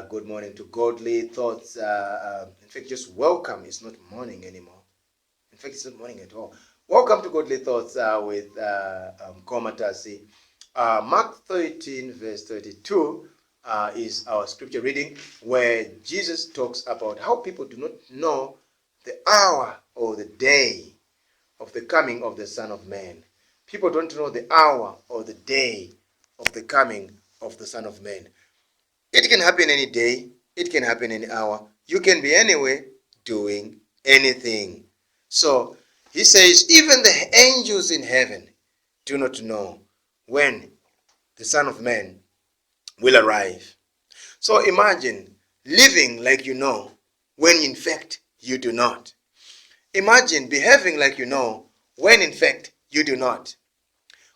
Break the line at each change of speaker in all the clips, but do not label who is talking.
Good morning to Godly Thoughts. In fact, just welcome. It's not morning anymore. In fact, it's not morning at all. Welcome to Godly Thoughts with Komatasi. Mark 13, verse 32 is our scripture reading, where Jesus talks about how people do not know the hour or the day of the coming of the Son of Man. People don't know the hour or the day of the coming of the Son of Man. It can happen any day. It can happen any hour. You can be anywhere doing anything. So he says, even the angels in heaven do not know when the Son of Man will arrive. So imagine living like you know when in fact you do not. Imagine behaving like you know when in fact you do not.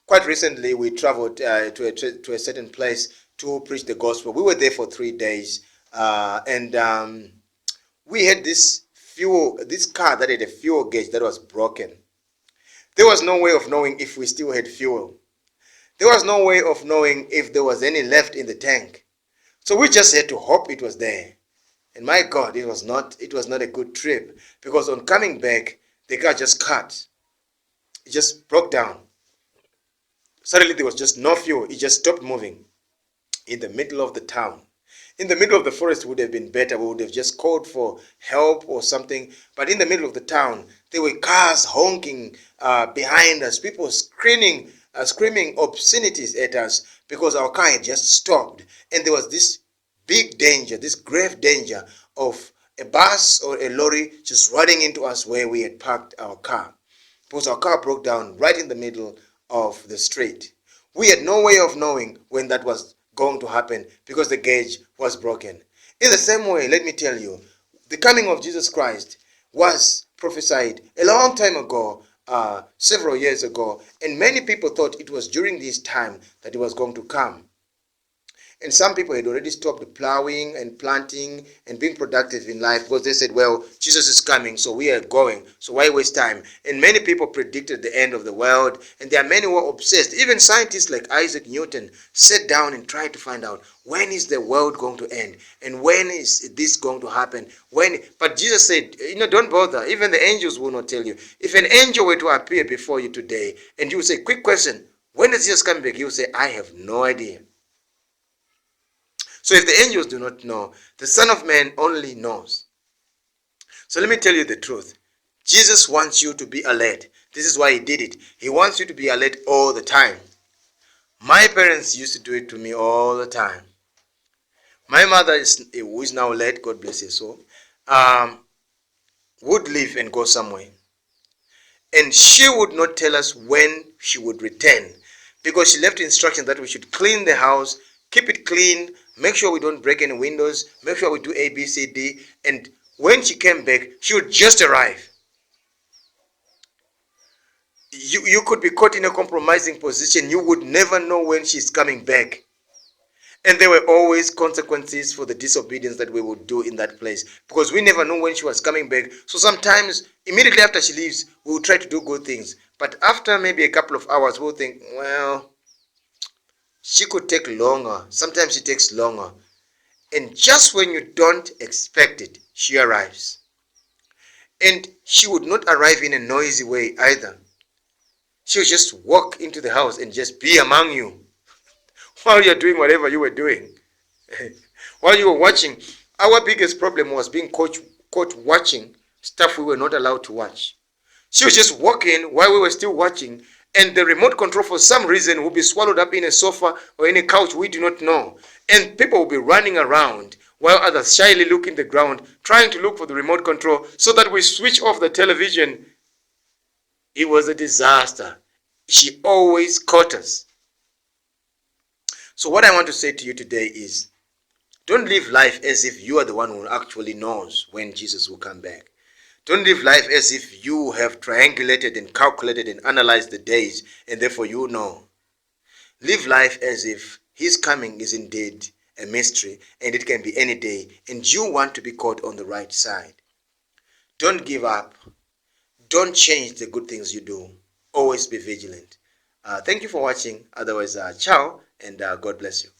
Quite recently, we traveled to a certain place to preach the gospel. We were there for 3 days, and we had this car that had a fuel gauge that was broken. There was no way of knowing if we still had fuel. There was no way of knowing if there was any left in the tank. So we just had to hope it was there. And my God, it was not a good trip, because on coming back, the car just cut. It just broke down. Suddenly there was just no fuel. It just stopped moving in the middle of the town. In the middle of the forest would have been better. We would have just called for help or something. But in the middle of the town, there were cars honking behind us, people screaming obscenities at us because our car had just stopped. And there was this big danger, this grave danger of a bus or a lorry just running into us where we had parked our car, because our car broke down right in the middle of the street. We had no way of knowing when that was going to happen because the gauge was broken. In the same way, let me tell you, the coming of Jesus Christ was prophesied a long time ago, several years ago, and many people thought it was during this time that he was going to come. And some people had already stopped plowing and planting and being productive in life because they said, well, Jesus is coming, so we are going, so why waste time? And many people predicted the end of the world, and there are many who are obsessed. Even scientists like Isaac Newton sat down and tried to find out, when is the world going to end? And when is this going to happen? But Jesus said, don't bother. Even the angels will not tell you. If an angel were to appear before you today, and you will say, quick question, when is Jesus coming back? You will say, I have no idea. So if the angels do not know, the Son of Man only knows. So let me tell you the truth. Jesus wants you to be alert. This is why he did it. He wants you to be alert all the time. My parents used to do it to me all the time. My mother, who is now late, God bless her soul, would leave and go somewhere. And she would not tell us when she would return, because she left instructions that we should clean the house, keep it clean, make sure we don't break any windows, make sure we do A, B, C, D. And when she came back, she would just arrive. You could be caught in a compromising position. You would never know when she's coming back. And there were always consequences for the disobedience that we would do in that place, because we never knew when she was coming back. So sometimes, immediately after she leaves, we will try to do good things. But after maybe a couple of hours, we'll think, well, she could take longer. Sometimes she takes longer. And just when you don't expect it, she arrives. And she would not arrive in a noisy way either. She would just walk into the house and just be among you while you're doing whatever you were doing. While you were watching, our biggest problem was being caught watching stuff we were not allowed to watch. She was just walking while we were still watching, and the remote control for some reason will be swallowed up in a sofa or in a couch we do not know. And people will be running around while others shyly look in the ground, trying to look for the remote control so that we switch off the television. It was a disaster. She always caught us. So what I want to say to you today is, don't live life as if you are the one who actually knows when Jesus will come back. Don't live life as if you have triangulated and calculated and analyzed the days and therefore you know. Live life as if his coming is indeed a mystery and it can be any day, and you want to be caught on the right side. Don't give up. Don't change the good things you do. Always be vigilant. Thank you for watching. Otherwise, ciao, and God bless you.